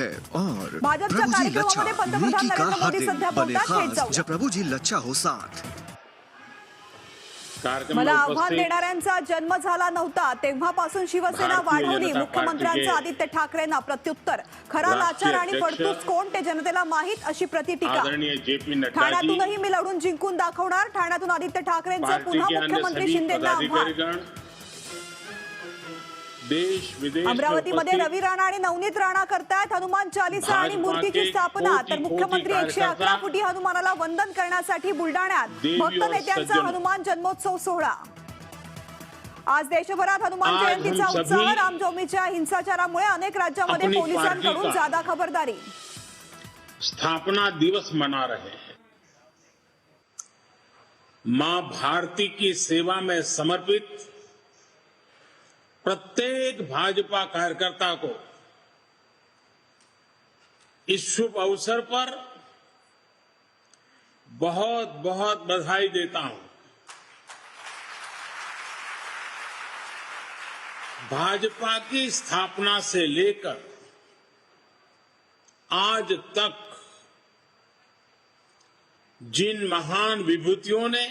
है और भाजपच्या प्रभुजी लच्छा कार्यक्रमामध्ये पंतप्रधान नेकी का नरेंद्र हर मोदी दिन सध्या बने बोलतात, हेच खास जाऊया. जब प्रभुजी लच्छा हो साथ. मला आव्हान देणाऱ्यांचा जन्म झाला नव्हता तेव्हापासून शिवसेना वाढवली. मुख्यमंत्र्यांचं आदित्य ठाकरेंना प्रत्युत्तर. खरा लाचार आणि पडतूस कोण ते जनतेला माहीत, अशी प्रतिटीका. ठाण्यातूनही मी लढून जिंकून दाखवणार. ठाण्यातून आदित्य ठाकरेंचं पुन्हा मुख्यमंत्री शिंदेंना आव्हान. अमरावतीमध्ये रवी राणा आणि नवनीत राणा करतायत हनुमान चालीसा आणि मूर्तीची स्थापना. तर मुख्यमंत्री 111 फुटी हनुमानाला वंदन करण्यासाठी बुलडाण्यात भक्त नेत्यांचा हनुमान जन्मोत्सव सोहळा. आज देशभरात हनुमान जयंतीचा उत्साह. रामनवमीच्या हिंसाचारामुळे अनेक राज्यांमध्ये पोलिसांकडून ज्यादा खबरदारी. स्थापना दिवस मना रहे हैं. मां भारती की सेवा में समर्पित प्रत्येक भाजपा कार्यकर्ता को इस शुभ अवसर पर बहुत बहुत बधाई देता हूं. भाजपा की स्थापना से लेकर आज तक जिन महान विभूतियों ने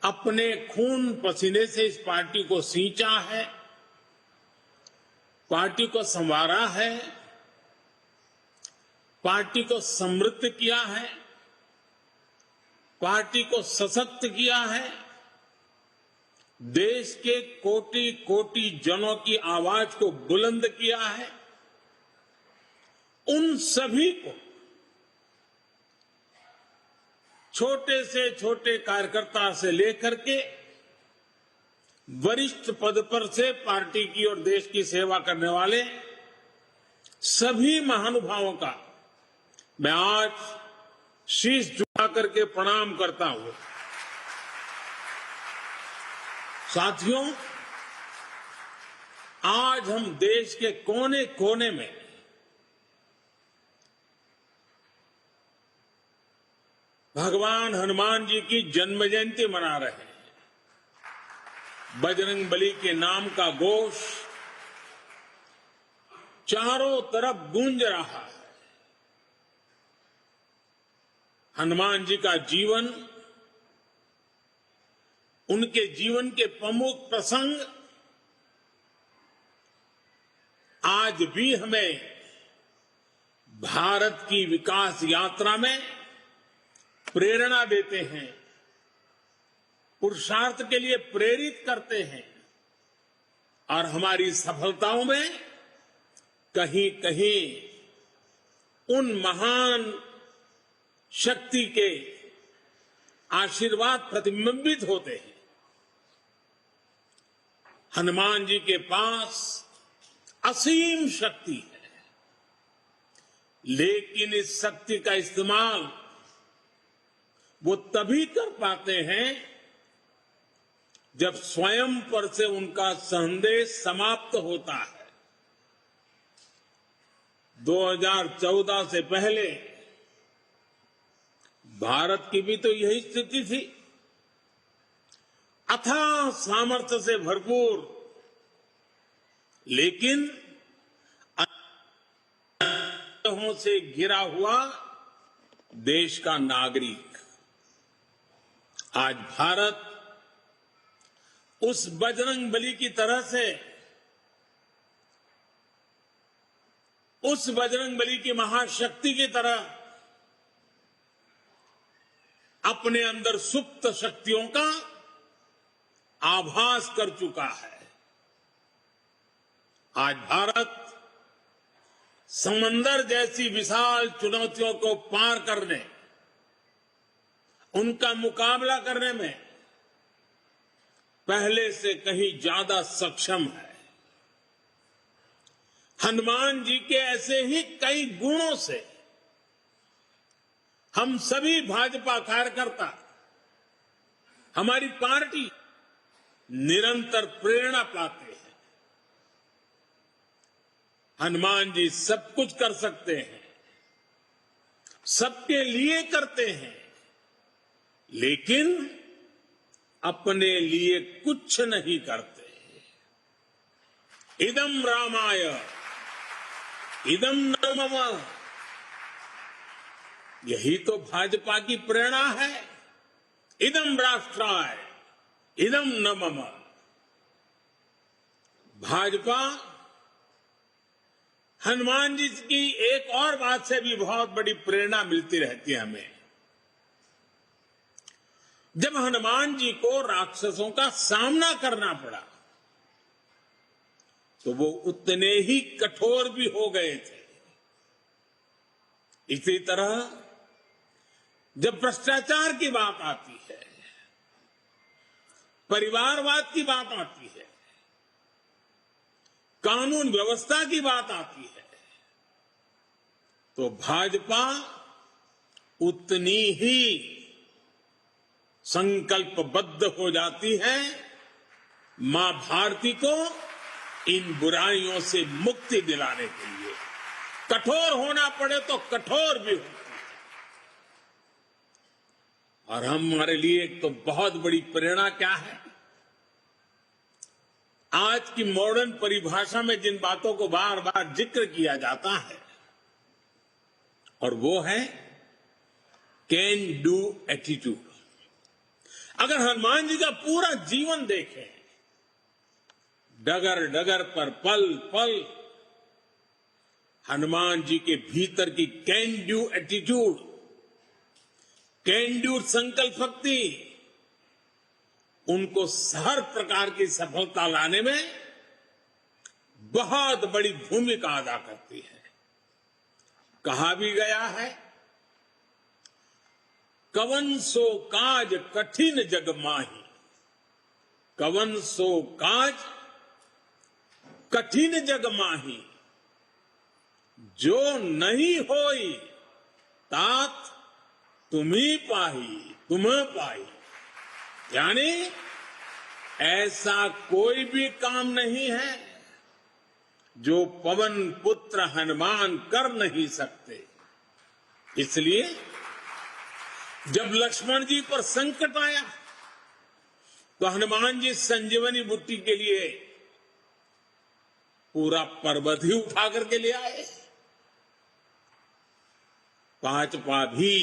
अपने खून पसीने से इस पार्टी को सींचा है, पार्टी को संवारा है, पार्टी को समृद्ध किया है, पार्टी को सशक्त किया है, देश के कोटि कोटि जनों की आवाज को बुलंद किया है, उन सभी को, छोटे से छोटे कार्यकर्ता से लेकर के वरिष्ठ पद पर से पार्टी की और देश की सेवा करने वाले सभी महानुभावों का मैं आज शीश झुका करके प्रणाम करता हूं. साथियों, आज हम देश के कोने कोने में भगवान हनुमान जी की जन्म जयंती मना रहे हैं. बजरंग बली के नाम का घोष चारों तरफ गूंज रहा है. हनुमान जी का जीवन, उनके जीवन के प्रमुख प्रसंग आज भी हमें भारत की विकास यात्रा में प्रेरणा देते हैं, पुरुषार्थ के लिए प्रेरित करते हैं और हमारी सफलताओं में कहीं कहीं उन महान शक्ति के आशीर्वाद प्रतिबिंबित होते हैं. हनुमान जी के पास असीम शक्ति है, लेकिन इस शक्ति का इस्तेमाल वो तभी कर पाते हैं जब स्वयं पर से उनका संदेश समाप्त होता है. 2014 से पहले भारत की भी तो यही स्थिति थी. अथाह सामर्थ्य से भरपूर, लेकिन से घिरा हुआ देश का नागरिक. आज भारत उस बजरंग बली की तरह से, उस बजरंग बली की महाशक्ति की तरह अपने अंदर सुप्त शक्तियों का आभास कर चुका है. आज भारत समंदर जैसी विशाल चुनौतियों को पार करने, उनका मुकाबला करने में पहले से कहीं ज्यादा सक्षम है. हनुमान जी के ऐसे ही कई गुणों से हम सभी भाजपा कार्यकर्ता, हमारी पार्टी निरंतर प्रेरणा पाते हैं. हनुमान जी सब कुछ कर सकते हैं, सबके लिए करते हैं, लेकिन अपने लिए कुछ नहीं करते. इदम रामाय इदम न मम, यही तो भाजपा की प्रेरणा है। इदम राष्ट्राय इदम न मम। भाजपा हनुमान जी की एक और बात से भी बहुत बड़ी प्रेरणा मिलती रहती है हमें। जब हनुमान जी को राक्षसों का सामना करना पड़ा तो वो उतने ही कठोर भी हो गए थे। इसी तरह जब भ्रष्टाचार की बात आती है, परिवारवाद की बात आती है, कानून व्यवस्था की बात आती है, तो भाजपा उतनी ही संकल्पबद्ध हो जाती है मां भारती को इन बुराइयों से मुक्ति दिलाने के लिए। कठोर होना पड़े तो कठोर भी होती है। और हमारे लिए एक तो बहुत बड़ी प्रेरणा क्या है, आज की मॉडर्न परिभाषा में जिन बातों को बार बार जिक्र किया जाता है, और वो है कैन डू एटीट्यूड। अगर हनुमान जी का पूरा जीवन देखें, डगर डगर पर पल पल हनुमान जी के भीतर की can do attitude, can do संकल्प शक्ति उनको हर प्रकार की सफलता लाने में बहुत बड़ी भूमिका अदा करती है। कहा भी गया है, कवन सो काज कठिन जग माही, कवन सो काज कठिन जग माही, जो नहीं होई तात तुम्ही पाही, तुम्हें पाई। यानी ऐसा कोई भी काम नहीं है जो पवन पुत्र हनुमान कर नहीं सकते। इसलिए जब लक्ष्मण जी पर संकट आया तो हनुमान जी संजीवनी बूटी के लिए पूरा पर्वत ही उठा करके ले आए। भाजपा भी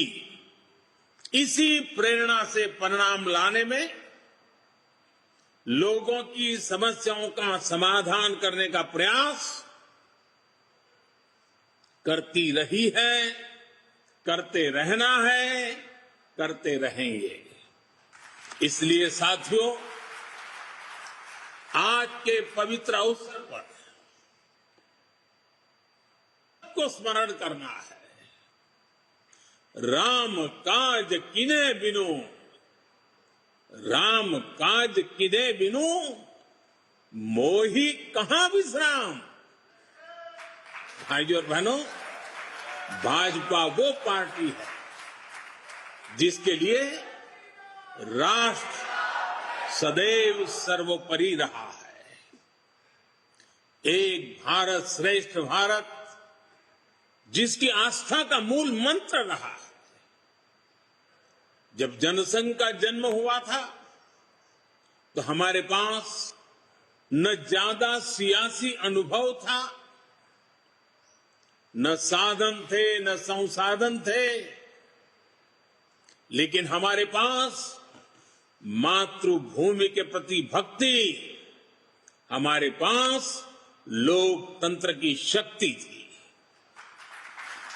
इसी प्रेरणा से परिणाम लाने में, लोगों की समस्याओं का समाधान करने का प्रयास करती रही है, करते रहना है, करते रहेंगे। इसलिए साथियों, आज के पवित्र अवसर पर को स्मरण करना है, राम काज किने बिनु, राम काज किने बिनु, मोही कहां विश्राम। भाइयों और बहनों, भाजपा वो पार्टी है जिसके लिए राष्ट्र सदैव सर्वोपरि रहा है। एक भारत श्रेष्ठ भारत जिसकी आस्था का मूल मंत्र रहा है। जब जनसंघ का जन्म हुआ था तो हमारे पास न ज्यादा सियासी अनुभव था, न साधन थे, न संसाधन थे, लेकिन हमारे पास मातृभूमि के प्रति भक्ति, हमारे पास लोकतंत्र की शक्ति थी।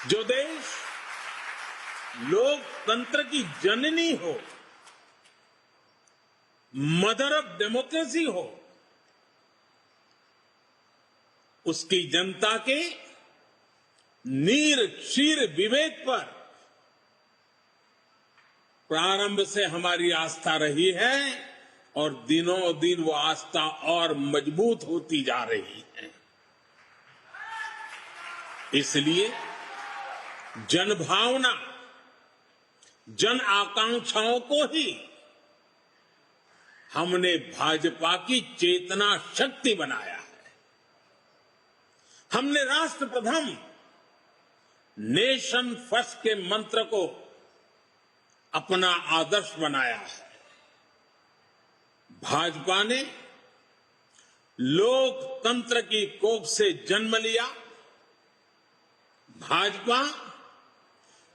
जो देश लोकतंत्र की जननी हो, मदर ऑफ डेमोक्रेसी हो, उसकी जनता के नीर क्षीर विवेक पर प्रारंभ से हमारी आस्था रही है और दिनों दिन वो आस्था और मजबूत होती जा रही है। इसलिए जनभावना, जन आकांक्षाओं को ही हमने भाजपा की चेतना शक्ति बनाया है। हमने राष्ट्र प्रथम, नेशन फर्स्ट के मंत्र को अपना आदर्श बनाया है। भाजपा ने लोकतंत्र की कोख से जन्म लिया, भाजपा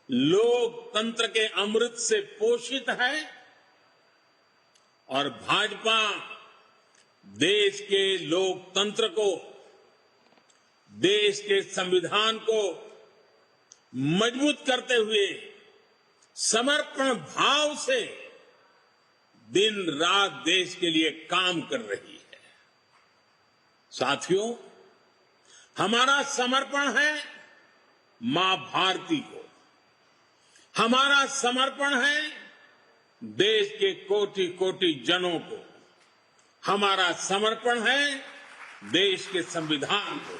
लोकतंत्र के अमृत से पोषित है और भाजपा देश के लोकतंत्र को, देश के संविधान को मजबूत करते हुए समर्पण भाव से दिन रात देश के लिए काम कर रही है। साथियों, हमारा समर्पण है मां भारती को, हमारा समर्पण है देश के कोटि कोटि जनों को, हमारा समर्पण है देश के संविधान को।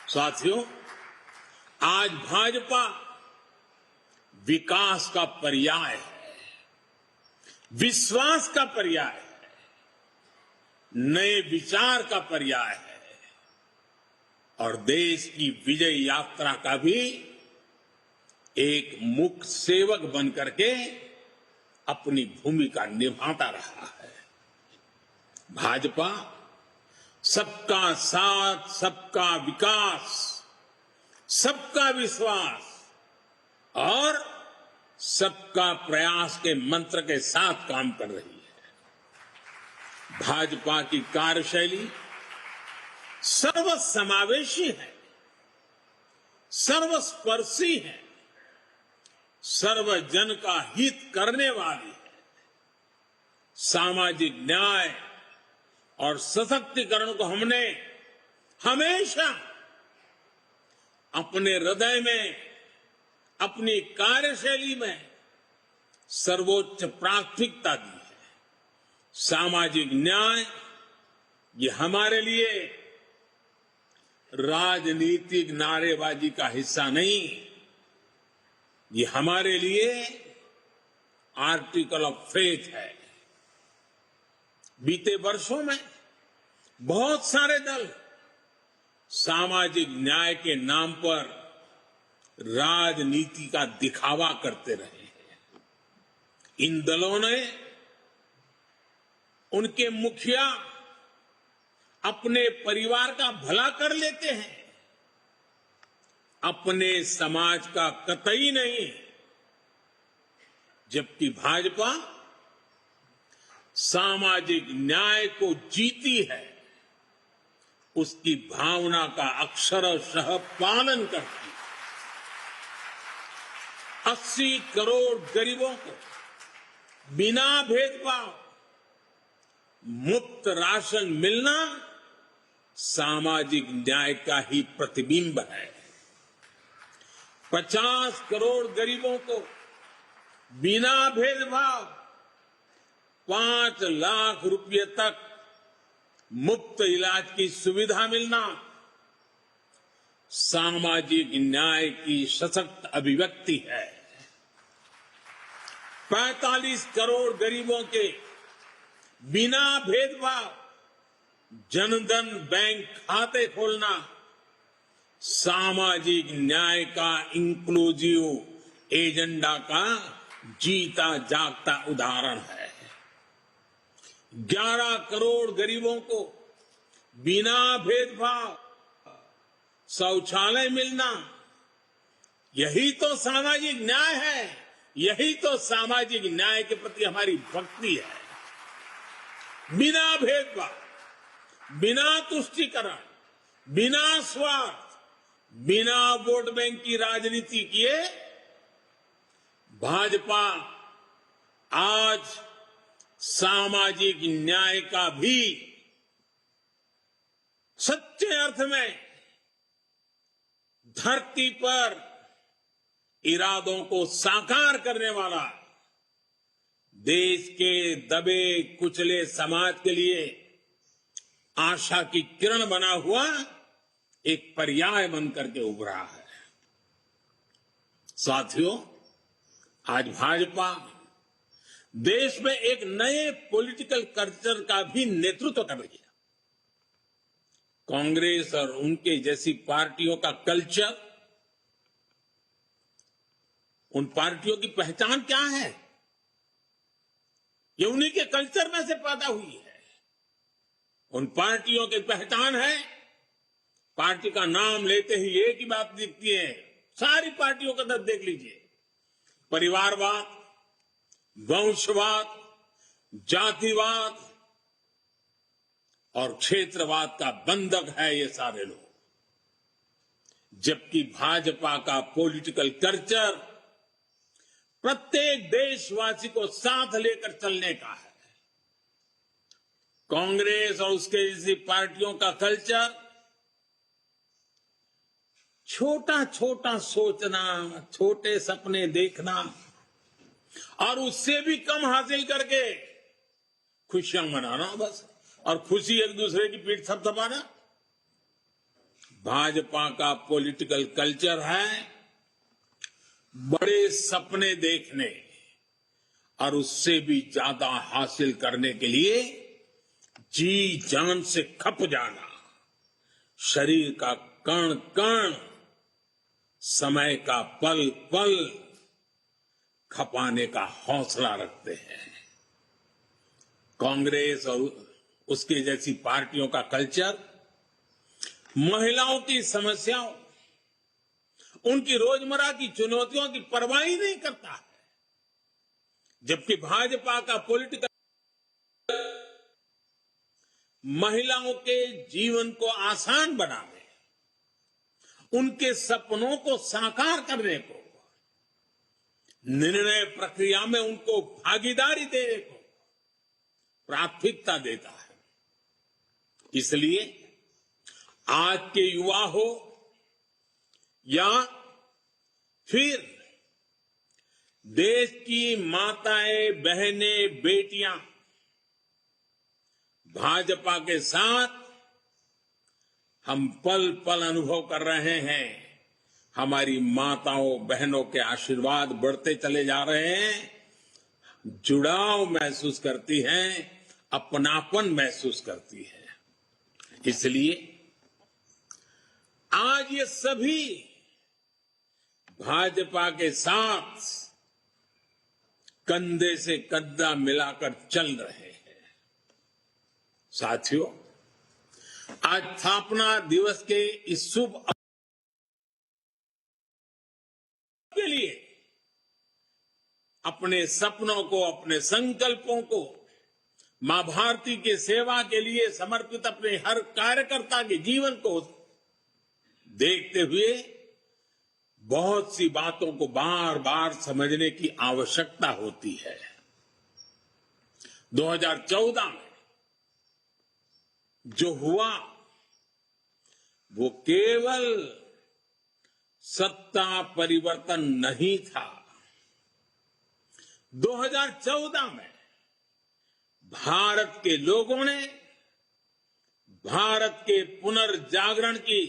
साथियों, आज भाजपा विकास का पर्याय है, विश्वास का पर्याय है, नए विचार का पर्याय है और देश की विजय यात्रा का भी एक मुख्य सेवक बनकर के अपनी भूमिका निभाता रहा है। भाजपा सबका साथ, सबका विकास, सबका विश्वास और सबका प्रयास के मंत्र के साथ काम कर रही है। भाजपा की कार्यशैली सर्वसमावेशी है, सर्वस्पर्शी है, सर्वजन का हित करने वाली है। सामाजिक न्याय और सशक्तिकरण को हमने हमेशा अपने हृदय में, अपनी कार्यशैली में सर्वोच्च प्राथमिकता दी है। सामाजिक न्याय ये हमारे लिए राजनीतिक नारेबाजी का हिस्सा नहीं, ये हमारे लिए आर्टिकल ऑफ फेथ है। बीते वर्षों में बहुत सारे दल सामाजिक न्याय के नाम पर राजनीति का दिखावा करते रहे हैं। इन दलों ने, उनके मुखिया अपने परिवार का भला कर लेते हैं, अपने समाज का कतई नहीं, जबकि भाजपा सामाजिक न्याय को जीती है, उसकी भावना का अक्षरशः पालन करती है। 80 करोड़ गरीबों को बिना भेदभाव मुफ्त राशन मिलना सामाजिक न्याय का ही प्रतिबिंब है। 50 करोड़ गरीबों को बिना भेदभाव 5 लाख रुपए तक मुफ्त इलाज की सुविधा मिलना सामाजिक न्याय की सशक्त अभिव्यक्ति है। 45 करोड़ गरीबों के बिना भेदभाव जनधन बैंक खाते खोलना सामाजिक न्याय का इंक्लूसिव एजेंडा का जीता जागता उदाहरण है। 11 करोड़ गरीबों को बिना भेदभाव शौचालय मिलना, यही तो सामाजिक न्याय है, यही तो सामाजिक न्याय के प्रति हमारी भक्ति है। बिना भेदभाव, बिना तुष्टीकरण, बिना स्वार्थ, बिना वोट बैंक की राजनीति किए भाजपा आज सामाजिक न्याय का भी सच्चे अर्थ में धरती पर इरादों को साकार करने वाला, देश के दबे कुचले समाज के लिए आशा की किरण बना हुआ एक पर्याय बनकर के उभरा है। साथियों, आज भाजपा देश में एक नए पॉलिटिकल कल्चर का भी नेतृत्व कर रही है। कांग्रेस और उनके जैसी पार्टियों का कल्चर, उन पार्टियों की पहचान क्या है? ये उन्हीं के कल्चर में से पैदा हुई है। उन पार्टियों की पहचान है पार्टी का नाम लेते ही एक ही बात दिखती है, सारी पार्टियों का दर्द देख लीजिए, परिवारवाद, वंशवाद, जातिवाद और क्षेत्रवाद का बंधक है ये सारे लोग। जबकि भाजपा का पॉलिटिकल कल्चर प्रत्येक देशवासी को साथ लेकर चलने का है। कांग्रेस और उसके जैसी पार्टियों का कल्चर छोटा छोटा सोचना, छोटे सपने देखना और उससे भी कम हासिल करके खुशियां मनाना बस, और खुशी एक दूसरे की पीठ थपथपाना। भाजपा का पॉलिटिकल कल्चर है बड़े सपने देखने और उससे भी ज्यादा हासिल करने के लिए जी जान से खप जाना, शरीर का कण कण, समय का पल पल खपाने का हौसला रखते हैं। कांग्रेस और उसके जैसी पार्टियों का कल्चर महिलाओं की समस्याओं, उनकी रोजमर्रा की चुनौतियों की परवाह ही नहीं करता है, जबकि भाजपा का पॉलिटिकल महिलाओं के जीवन को आसान बनाने, उनके सपनों को साकार करने को, निर्णय प्रक्रिया में उनको भागीदारी देने को प्राथमिकता देता है। इसलिए आज के युवा हो या फिर देश की माताएं, बहनें, बेटियां भाजपा के साथ हम पल पल अनुभव कर रहे हैं। हमारी माताओं बहनों के आशीर्वाद बढ़ते चले जा रहे हैं, जुड़ाव महसूस करती हैं, अपनापन महसूस करती है। इसलिए आज ये सभी भाजपा के साथ कंधे से कंधा मिलाकर चल रहे हैं। साथियों, आज स्थापना दिवस के इस शुभ अवसर के लिए अपने सपनों को, अपने संकल्पों को, मां भारती के सेवा के लिए समर्पित अपने हर कार्यकर्ता के जीवन को देखते हुए बहुत सी बातों को बार बार समझने की आवश्यकता होती है। 2014 में जो हुआ वो केवल सत्ता परिवर्तन नहीं था। 2014 में भारत के लोगों ने भारत के पुनर्जागरण की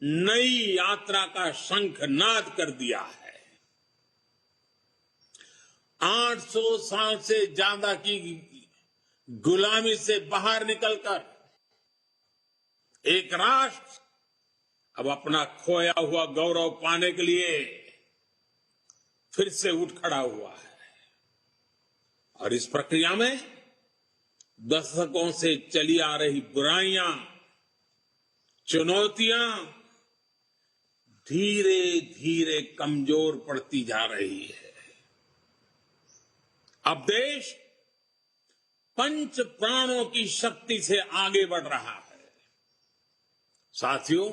नई यात्रा का शंखनाद कर दिया है। 800 साल से ज्यादा की गुलामी से बाहर निकलकर एक राष्ट्र अब अपना खोया हुआ गौरव पाने के लिए फिर से उठ खड़ा हुआ है। और इस प्रक्रिया में दशकों से चली आ रही बुराइयां, चुनौतियां धीरे धीरे कमजोर पड़ती जा रही है। अब देश पंच प्राणों की शक्ति से आगे बढ़ रहा है। साथियों,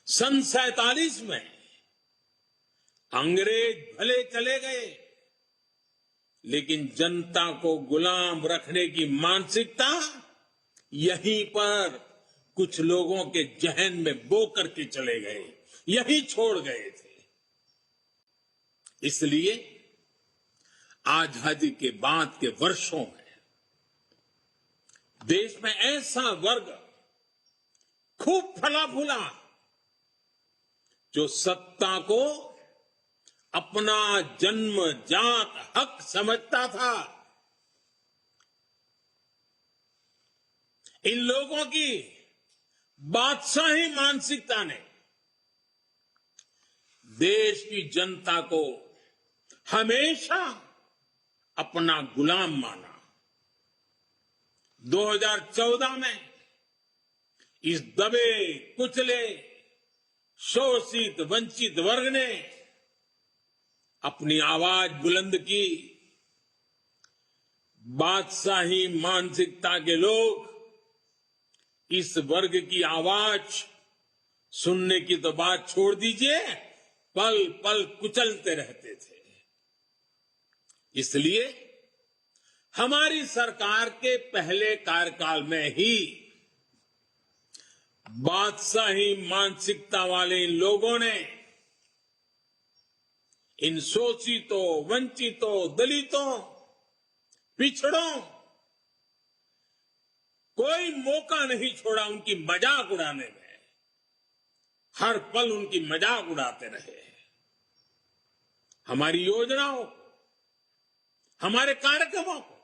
सन 47 में अंग्रेज भले चले गए, लेकिन जनता को गुलाम रखने की मानसिकता यहीं पर कुछ लोगों के जहन में बो करके चले गए, यही छोड़ गए थे। इसलिए आजादी के बाद के वर्षों में देश में ऐसा वर्ग खूब फला फूला जो सत्ता को अपना जन्मजात हक समझता था। इन लोगों की बादशाही मानसिकता ने देश की जनता को हमेशा अपना गुलाम माना। 2014 में इस दबे कुचले शोषित वंचित वर्ग ने अपनी आवाज बुलंद की। बादशाही मानसिकता के लोग इस वर्ग की आवाज सुनने की तो बात छोड़ दीजिए, पल पल कुचलते रहते थे। इसलिए हमारी सरकार के पहले कार्यकाल में ही बादशाही मानसिकता वाले इन लोगों ने इन शोषितों, वंचितों, दलितों, पिछड़ों कोई मौका नहीं छोड़ा उनकी मजाक उड़ाने में। हर पल उनकी मजाक उड़ाते रहे। हमारी योजनाओं, हमारे कार्यक्रमों को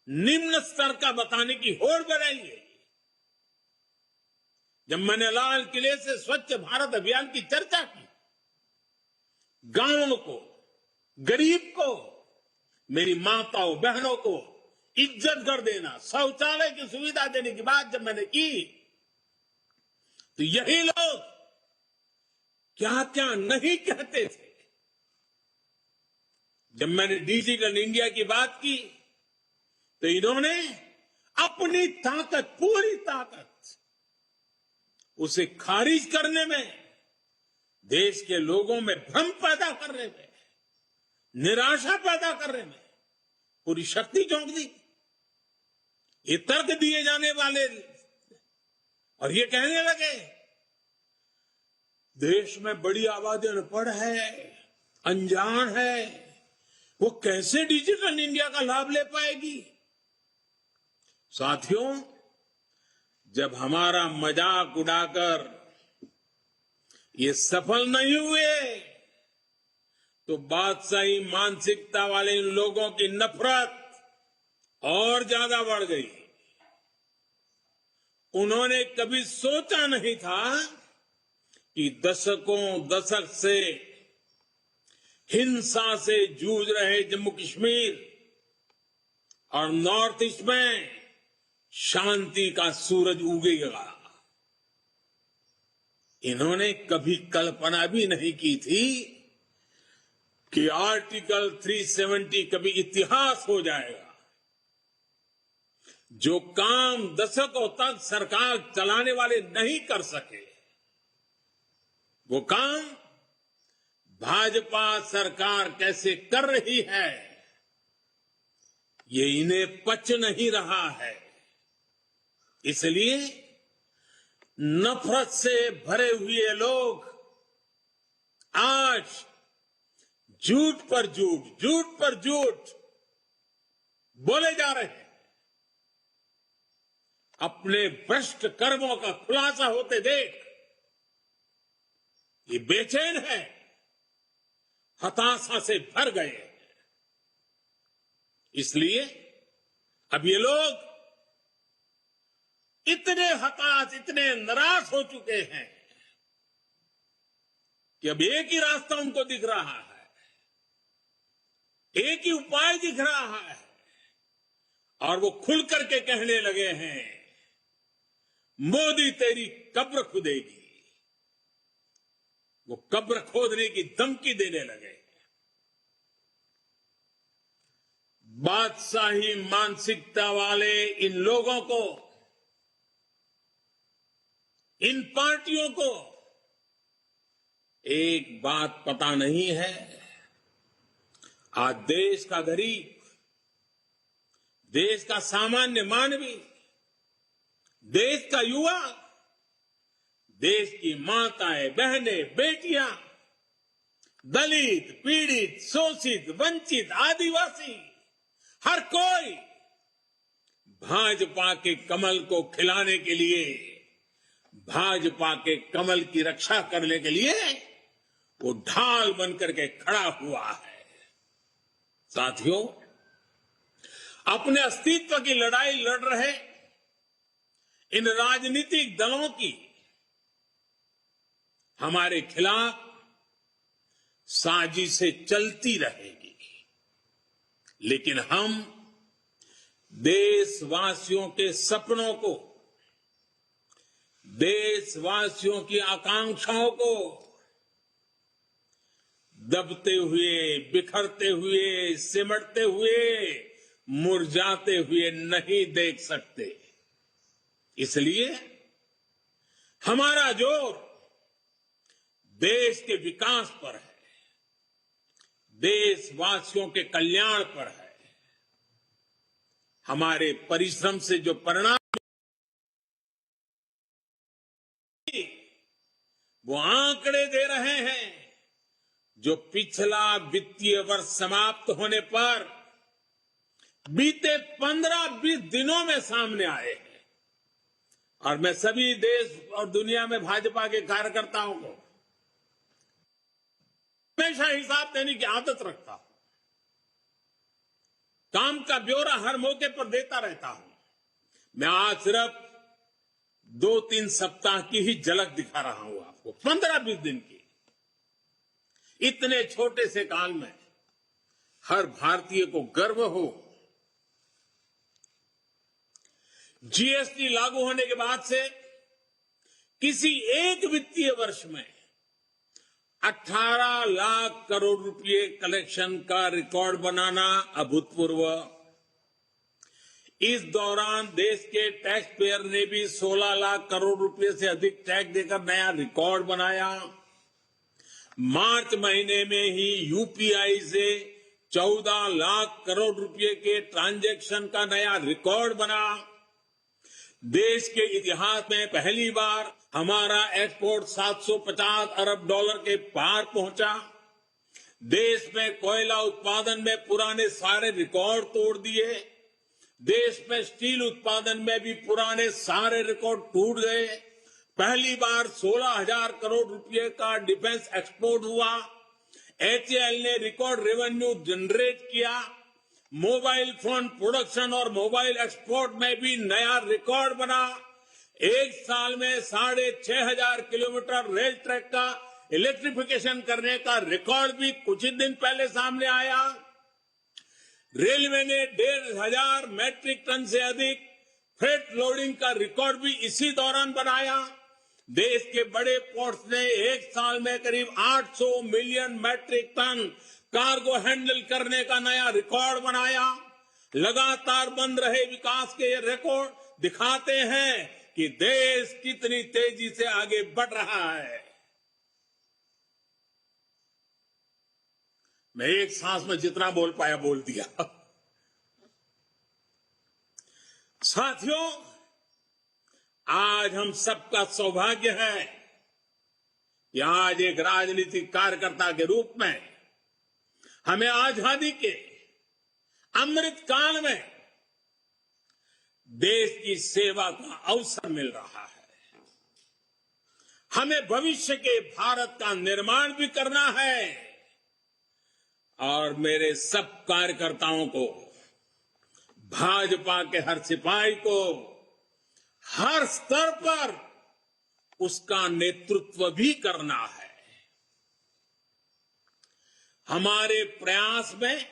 निम्न स्तर का बताने की होड़ बढ़ाई गई। जब मैंने लाल किले से स्वच्छ भारत अभियान की चर्चा की, गांवों को, गरीब को, मेरी माताओं बहनों को इज्जत कर देना, शौचालय की सुविधा देने की बात जब मैंने की, तो यही लोग क्या क्या नहीं कहते थे। जब मैंने डिजिटल इंडिया की बात की तो इन्होंने अपनी ताकत, पूरी ताकत उसे खारिज करने में, देश के लोगों में भ्रम पैदा करने में, निराशा पैदा करने में पूरी शक्ति झोंक दी। ये तर्क दिए जाने वाले और ये कहने लगे देश में बड़ी आबादी अनपढ़ है, अनजान है, वो कैसे डिजिटल इंडिया का लाभ ले पाएगी। साथियों, जब हमारा मजाक उड़ाकर ये सफल नहीं हुए तो बादशाही मानसिकता वाले इन लोगों की नफरत और ज्यादा बढ़ गई। उन्होंने कभी सोचा नहीं था कि दशक से हिंसा से जूझ रहे जम्मू कश्मीर और नॉर्थ ईस्ट में शांति का सूरज उगेगा। इन्होंने कभी कल्पना भी नहीं की थी कि आर्टिकल 370 कभी इतिहास हो जाएगा। जो काम दशकों तक सरकार चलाने वाले नहीं कर सके, वो काम भाजपा सरकार कैसे कर रही है, ये इन्हें पच नहीं रहा है। इसलिए नफरत से भरे हुए लोग आज झूठ पर झूठ, झूठ पर झूठ बोले जा रहे हैं। अपने भ्रष्ट कर्मों का खुलासा होते देख ये बेचैन है, हताशा से भर गए। इसलिए अब ये लोग इतने हताश, इतने निराश हो चुके हैं कि अब एक ही रास्ता उनको दिख रहा है, एक ही उपाय दिख रहा है, और वो खुल करके कहने लगे हैं, मोदी तेरी कब्र खुदेगी। वो कब्र खोदने की धमकी देने लगे। बादशाही मानसिकता वाले इन लोगों को, इन पार्टियों को एक बात पता नहीं है। आज देश का गरीब, देश का सामान्य मानवी, देश का युवा, देश की माताएं, बहनें, बेटियां, दलित, पीड़ित, शोषित, वंचित, आदिवासी, हर कोई भाजपा के कमल को खिलाने के लिए, भाजपा के कमल की रक्षा करने के लिए वो ढाल बनकर के खड़ा हुआ है। साथियों, अपने अस्तित्व की लड़ाई लड़ रहे इन राजनीतिक दलों की हमारे खिलाफ साजिशें चलती रहेगी, लेकिन हम देशवासियों के सपनों को देशवासियों की आकांक्षाओं को दबते हुए, बिखरते हुए, सिमटते हुए, मुरझाते हुए नहीं देख सकते। इसलिए हमारा जोर देश के विकास पर है, देशवासियों के कल्याण पर है। हमारे परिश्रम से जो परिणाम वो आंकड़े दे रहे हैं, जो पिछला वित्तीय वर्ष समाप्त होने पर बीते 15-20 दिनों में सामने आए हैं। और मैं सभी देश और दुनिया में भाजपा के कार्यकर्ताओं को हमेशा हिसाब देने की आदत रखता हूं। काम का ब्यौरा हर मौके पर देता रहता हूं। मैं आज सिर्फ 2-3 सप्ताह की ही झलक दिखा रहा हूं आपको, 15-20 दिन की। इतने छोटे से काल में हर भारतीय को गर्व हो। जीएसटी लागू होने के बाद से किसी एक वित्तीय वर्ष में 18 लाख करोड़ रुपए कलेक्शन का रिकॉर्ड बनाना अभूतपूर्व। इस दौरान देश के टैक्स पेयर ने भी 16 लाख करोड़ रुपए से अधिक टैक्स देकर नया रिकॉर्ड बनाया। मार्च महीने में ही यूपीआई से 14 लाख करोड़ रुपए के ट्रांजैक्शन का नया रिकॉर्ड बना। देश के इतिहास में पहली बार हमारा एक्सपोर्ट 750 अरब डॉलर के पार पहुंचा। देश में कोयला उत्पादन में पुराने सारे रिकॉर्ड तोड़ दिए। देश में स्टील उत्पादन में भी पुराने सारे रिकॉर्ड टूट गए। पहली बार 16,000 करोड़ रुपए का डिफेंस एक्सपोर्ट हुआ। एचएएल ने रिकॉर्ड रेवेन्यू जनरेट किया। मोबाइल फोन प्रोडक्शन और मोबाइल एक्सपोर्ट में भी नया रिकॉर्ड बना। एक साल में 6,500 किलोमीटर रेल ट्रैक का इलेक्ट्रिफिकेशन करने का रिकॉर्ड भी कुछ ही दिन पहले सामने आया। रेलवे ने 1,500 मैट्रिक टन से अधिक फ्रेट लोडिंग का रिकॉर्ड भी इसी दौरान बनाया। देश के बड़े पोर्ट्स ने एक साल में करीब 800 million metric tonne cargo handle करने का नया रिकॉर्ड बनाया। लगातार बन रहे विकास के ये रिकॉर्ड दिखाते हैं कि देश कितनी तेजी से आगे बढ़ रहा है। मैं एक सांस में जितना बोल पाया बोल दिया। साथियों, आज हम सबका सौभाग्य है कि आज एक राजनीतिक कार्यकर्ता के रूप में हमें आजादी के अमृत काल में देश की सेवा का अवसर मिल रहा है। हमें भविष्य के भारत का निर्माण भी करना है और मेरे सब कार्यकर्ताओं को, भाजपा के हर सिपाही को हर स्तर पर उसका नेतृत्व भी करना है। हमारे प्रयास में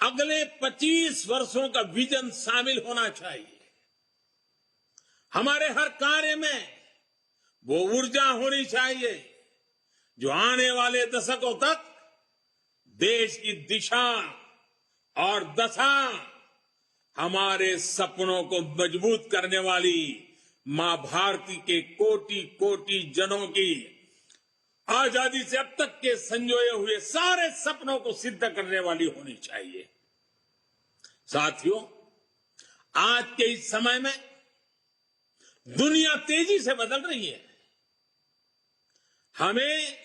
अगले 25 वर्षों का विजन शामिल होना चाहिए। हमारे हर कार्य में वो ऊर्जा होनी चाहिए जो आने वाले दशकों तक देश की दिशा और दशा, हमारे सपनों को मजबूत करने वाली मां भारती के कोटि कोटि जनों की आजादी से अब तक के संजोए हुए सारे सपनों को सिद्ध करने वाली होनी चाहिए। साथियों, आज के इस समय में दुनिया तेजी से बदल रही है। हमें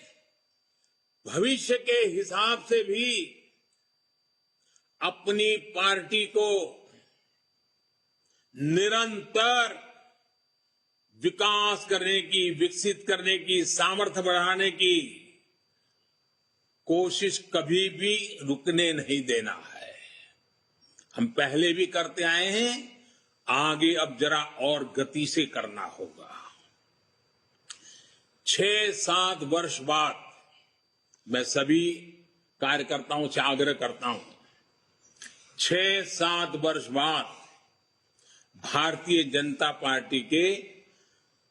भविष्य के हिसाब से भी अपनी पार्टी को निरंतर विकास करने की, विकसित करने की, सामर्थ्य बढ़ाने की कोशिश कभी भी रुकने नहीं देना है। हम पहले भी करते आए हैं, आगे अब जरा और गति से करना होगा। 6-7 वर्ष बाद मैं सभी कार्यकर्ताओं से आग्रह करता हूं, 6-7 वर्ष बाद भारतीय जनता पार्टी के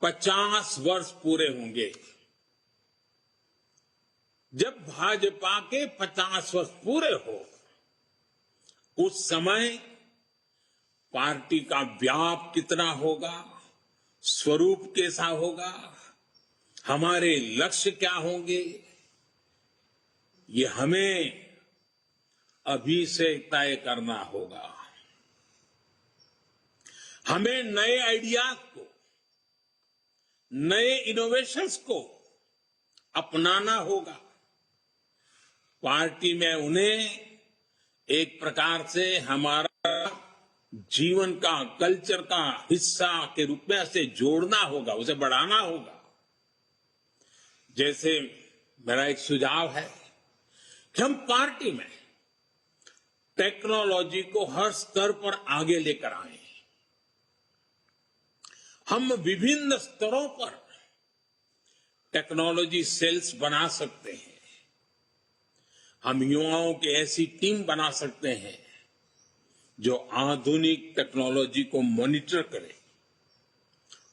50 वर्ष पूरे होंगे। जब भाजपा के 50 वर्ष पूरे हो, उस समय पार्टी का व्याप कितना होगा, स्वरूप कैसा होगा, हमारे लक्ष्य क्या होंगे, ये हमें अभी से तय करना होगा। हमें नए आइडियाज को, नए इनोवेशंस को अपनाना होगा। पार्टी में उन्हें एक प्रकार से हमारा जीवन का, कल्चर का हिस्सा के रूप में ऐसे जोड़ना होगा, उसे बढ़ाना होगा। जैसे मेरा एक सुझाव है कि हम पार्टी में टेक्नोलॉजी को हर स्तर पर आगे लेकर आए। हम विभिन्न स्तरों पर टेक्नोलॉजी सेल्स बना सकते हैं। हम युवाओं की ऐसी टीम बना सकते हैं जो आधुनिक टेक्नोलॉजी को मॉनिटर करे,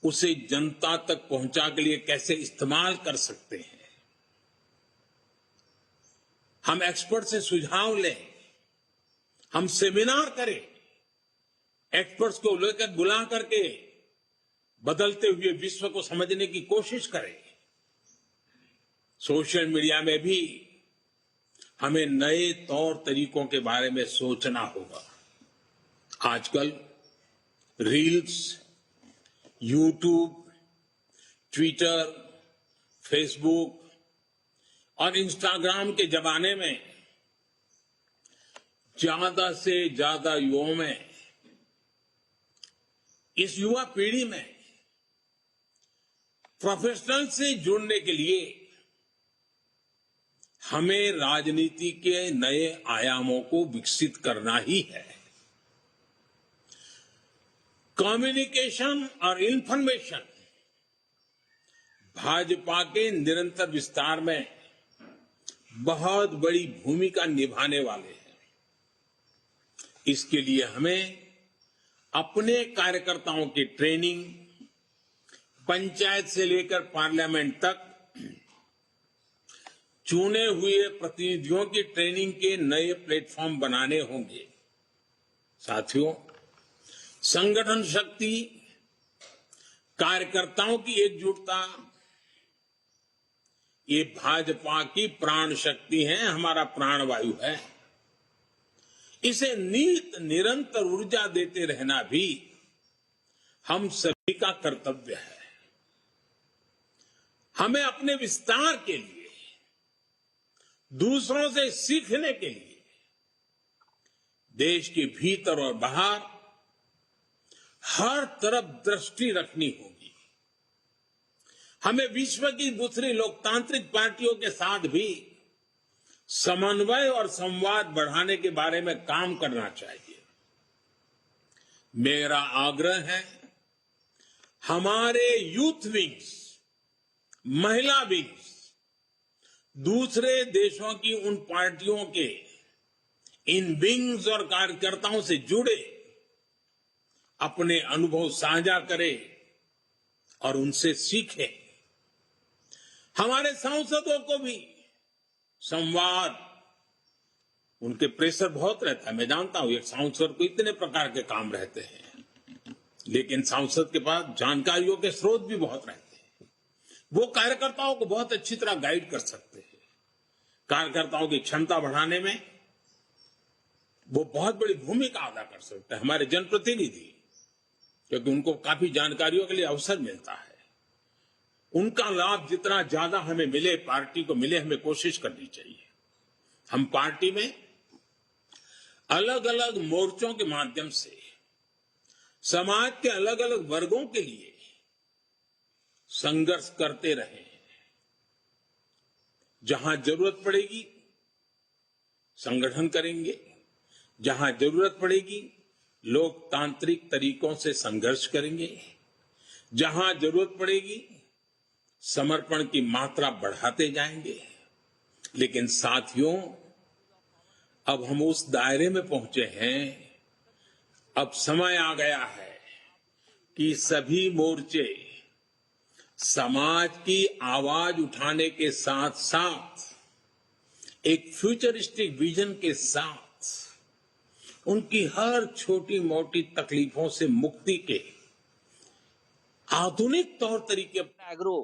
उसे जनता तक पहुंचा के लिए कैसे इस्तेमाल कर सकते हैं। हम एक्सपर्ट से सुझाव लें, हम सेमिनार करें, एक्सपर्ट्स को लेकर बुला करके बदलते हुए विश्व को समझने की कोशिश करें। सोशल मीडिया में भी हमें नए तौर तरीकों के बारे में सोचना होगा। आजकल रील्स, यूट्यूब, ट्विटर, फेसबुक और इंस्टाग्राम के जमाने में ज्यादा से ज्यादा युवाओं में, इस युवा पीढ़ी में प्रोफेशनल से जुड़ने के लिए हमें राजनीति के नए आयामों को विकसित करना ही है। कम्युनिकेशन और इंफॉर्मेशन भाजपा के निरंतर विस्तार में बहुत बड़ी भूमिका निभाने वाले हैं। इसके लिए हमें अपने कार्यकर्ताओं की ट्रेनिंग, पंचायत से लेकर पार्लियामेंट तक चुने हुए प्रतिनिधियों की ट्रेनिंग के नए प्लेटफॉर्म बनाने होंगे। साथियों, संगठन शक्ति, कार्यकर्ताओं की एकजुटता, ये भाजपा की प्राण शक्ति है, हमारा प्राणवायु है। इसे निरंतर ऊर्जा देते रहना भी हम सभी का कर्तव्य है। हमें अपने विस्तार के लिए, दूसरों से सीखने के लिए देश के भीतर और बाहर हर तरफ दृष्टि रखनी होगी। हमें विश्व की दूसरी लोकतांत्रिक पार्टियों के साथ भी समन्वय और संवाद बढ़ाने के बारे में काम करना चाहिए। मेरा आग्रह है, हमारे यूथ विंग्स, महिला विंग्स दूसरे देशों की उन पार्टियों के इन विंग्स और कार्यकर्ताओं से जुड़े, अपने अनुभव साझा करें और उनसे सीखें। हमारे सांसदों को भी संवाद, उनके प्रेशर बहुत रहता है, मैं जानता हूं। एक सांसद को इतने प्रकार के काम रहते हैं, लेकिन सांसद के पास जानकारियों के स्रोत भी बहुत रहते हैं। वो कार्यकर्ताओं को बहुत अच्छी तरह गाइड कर सकते हैं। कार्यकर्ताओं की क्षमता बढ़ाने में वो बहुत बड़ी भूमिका अदा कर सकते हैं, हमारे जनप्रतिनिधि, क्योंकि उनको काफी जानकारियों के लिए अवसर मिलता है। उनका लाभ जितना ज्यादा हमें मिले, पार्टी को मिले, हमें कोशिश करनी चाहिए। हम पार्टी में अलग अलग मोर्चों के माध्यम से समाज के अलग अलग वर्गों के लिए संघर्ष करते रहे। जहां जरूरत पड़ेगी संगठन करेंगे, जहां जरूरत पड़ेगी लोकतांत्रिक तरीकों से संघर्ष करेंगे, जहां जरूरत पड़ेगी समर्पण की मात्रा बढ़ाते जाएंगे। लेकिन साथियों, अब हम उस दायरे में पहुंचे हैं, अब समय आ गया है कि सभी मोर्चे समाज की आवाज उठाने के साथ साथ एक फ्यूचरिस्टिक विजन के साथ उनकी हर छोटी मोटी तकलीफों से मुक्ति के आधुनिक तौर तरीके एग्रो